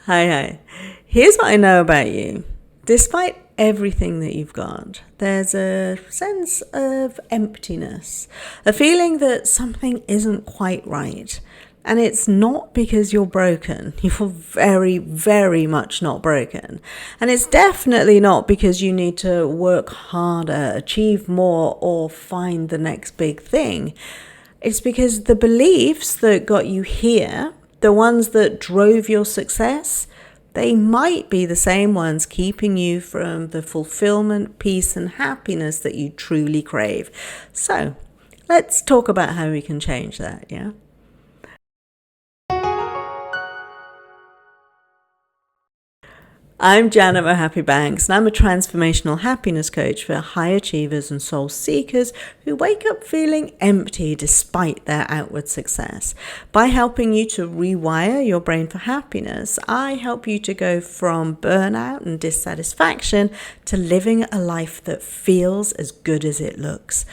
Hi. Here's what I know about you. Despite everything that you've got, there's a sense of emptiness, a feeling that something isn't quite right. And it's not because you're broken. You're very, very much not broken. And it's definitely not because you need to work harder, achieve more, or find the next big thing. It's because the beliefs that got you here, the ones that drove your success, they might be the same ones keeping you from the fulfillment, peace, and happiness that you truly crave. So let's talk about how we can change that, yeah? I'm Janet Mohapi-Banks, and I'm a transformational happiness coach for high achievers and soul seekers who wake up feeling empty despite their outward success. By helping you to rewire your brain for happiness, I help you to go from burnout and dissatisfaction to living a life that feels as good as it looks.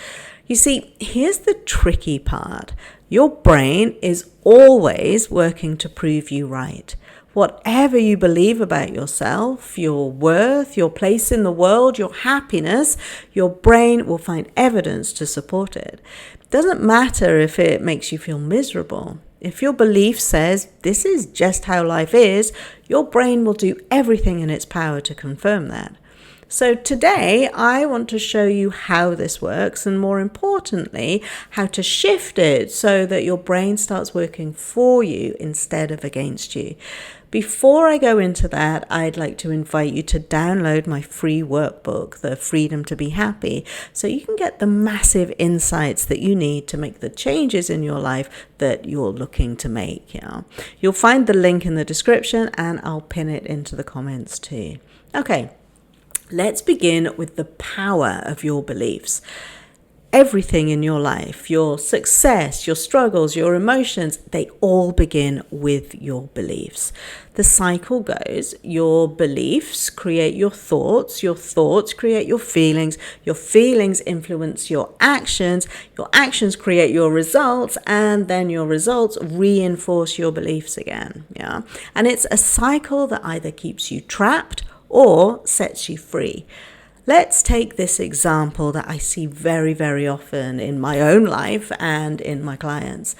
You see, here's the tricky part. Your brain is always working to prove you right. Whatever you believe about yourself, your worth, your place in the world, your happiness, your brain will find evidence to support it. It doesn't matter if it makes you feel miserable. If your belief says this is just how life is, your brain will do everything in its power to confirm that. So today, I want to show you how this works and more importantly, how to shift it so that your brain starts working for you instead of against you. Before I go into that, I'd like to invite you to download my free workbook, The Freedom to Be Happy, so you can get the massive insights that you need to make the changes in your life that you're looking to make. You'll find the link in the description and I'll pin it into the comments too. Okay. Let's begin with the power of your beliefs. Everything in your life, your success, your struggles, your emotions, they all begin with your beliefs. The cycle goes, your beliefs create your thoughts create your feelings influence your actions create your results, and then your results reinforce your beliefs again. And it's a cycle that either keeps you trapped or sets you free. Let's take this example that I see very, very often in my own life and in my clients.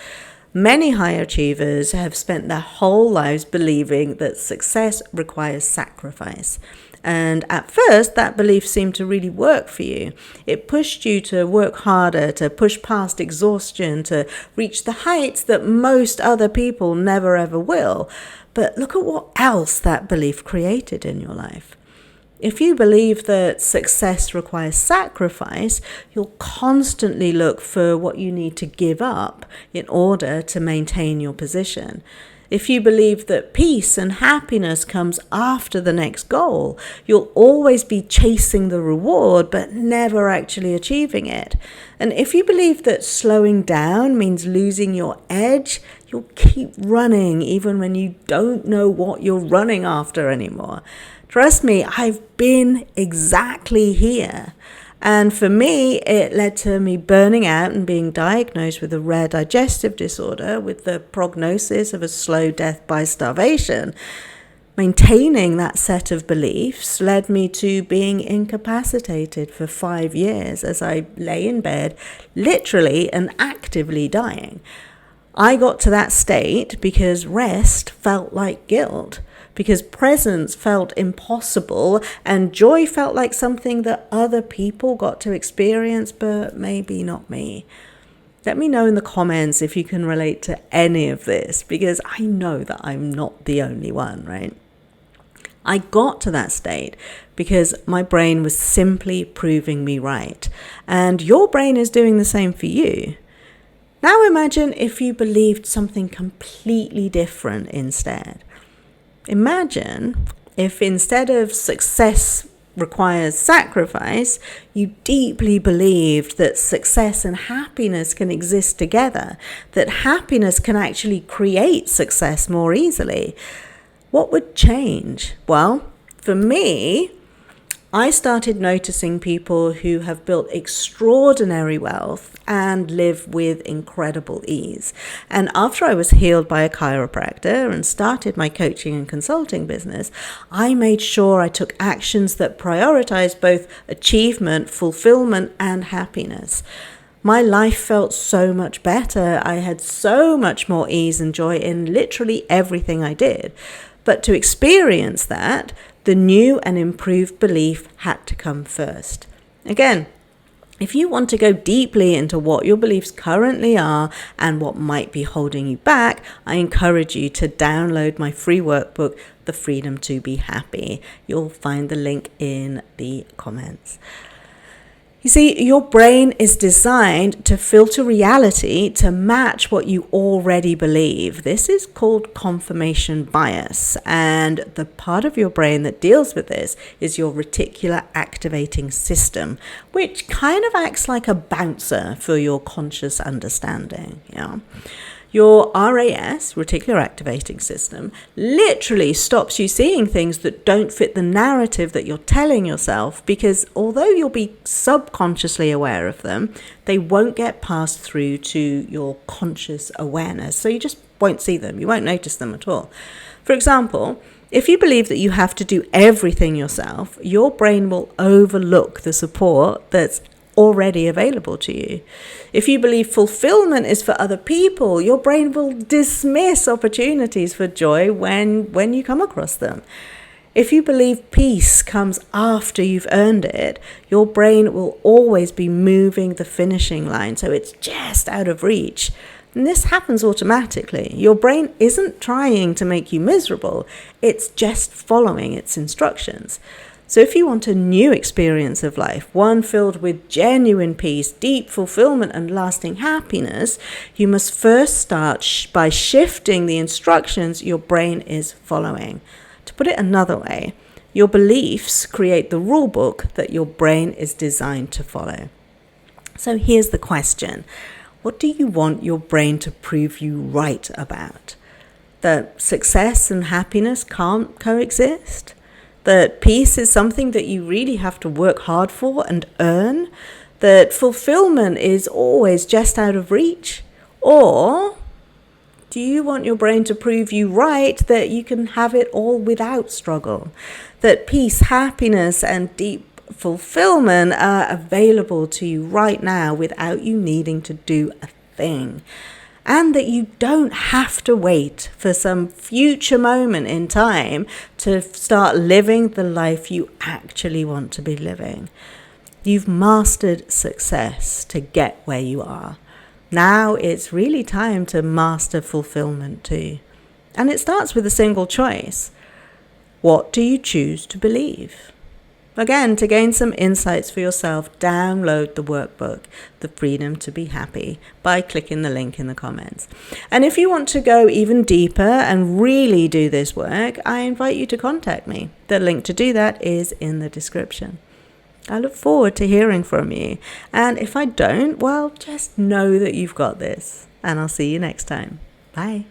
Many high achievers have spent their whole lives believing that success requires sacrifice. And at first, that belief seemed to really work for you. It pushed you to work harder, to push past exhaustion, to reach the heights that most other people never ever will. But look at what else that belief created in your life. If you believe that success requires sacrifice, you'll constantly look for what you need to give up in order to maintain your position. If you believe that peace and happiness comes after the next goal, you'll always be chasing the reward but never actually achieving it. And if you believe that slowing down means losing your edge, you'll keep running even when you don't know what you're running after anymore. Trust me, I've been exactly here. And for me, it led to me burning out and being diagnosed with a rare digestive disorder with the prognosis of a slow death by starvation. Maintaining that set of beliefs led me to being incapacitated for 5 years as I lay in bed, literally and actively dying. I got to that state because rest felt like guilt, because presence felt impossible and joy felt like something that other people got to experience, but maybe not me. Let me know in the comments if you can relate to any of this, because I know that I'm not the only one, right? I got to that state because my brain was simply proving me right. And your brain is doing the same for you. Now imagine if you believed something completely different instead. Imagine if instead of success requires sacrifice, you deeply believed that success and happiness can exist together, that happiness can actually create success more easily. What would change? Well, for me, I started noticing people who have built extraordinary wealth and live with incredible ease. And after I was healed by a chiropractor and started my coaching and consulting business, I made sure I took actions that prioritized both achievement, fulfillment, and happiness. My life felt so much better. I had so much more ease and joy in literally everything I did. But to experience that, the new and improved belief had to come first. Again, if you want to go deeply into what your beliefs currently are and what might be holding you back, I encourage you to download my free workbook, The Freedom to Be Happy. You'll find the link in the comments. You see, your brain is designed to filter reality to match what you already believe. This is called confirmation bias, and the part of your brain that deals with this is your reticular activating system, which kind of acts like a bouncer for your conscious understanding. Your RAS, reticular activating system, literally stops you seeing things that don't fit the narrative that you're telling yourself, because although you'll be subconsciously aware of them, they won't get passed through to your conscious awareness. So you just won't see them. You won't notice them at all. For example, if you believe that you have to do everything yourself, your brain will overlook the support that's already available to you. If you believe fulfillment is for other people, your brain will dismiss opportunities for joy when you come across them. If you believe peace comes after you've earned it, your brain will always be moving the finishing line, so it's just out of reach. And this happens automatically. Your brain isn't trying to make you miserable, it's just following its instructions. So if you want a new experience of life, one filled with genuine peace, deep fulfillment, and lasting happiness, you must first start by shifting the instructions your brain is following. To put it another way, your beliefs create the rule book that your brain is designed to follow. So here's the question. What do you want your brain to prove you right about? That success and happiness can't coexist? That peace is something that you really have to work hard for and earn? That fulfillment is always just out of reach? Or do you want your brain to prove you right that you can have it all without struggle? That peace, happiness, and deep fulfillment are available to you right now without you needing to do a thing? And that you don't have to wait for some future moment in time to start living the life you actually want to be living. You've mastered success to get where you are. Now it's really time to master fulfillment too. And it starts with a single choice. What do you choose to believe? Again, to gain some insights for yourself, download the workbook, The Freedom to Be Happy, by clicking the link in the comments. And if you want to go even deeper and really do this work, I invite you to contact me. The link to do that is in the description. I look forward to hearing from you. And if I don't, well, just know that you've got this. And I'll see you next time. Bye.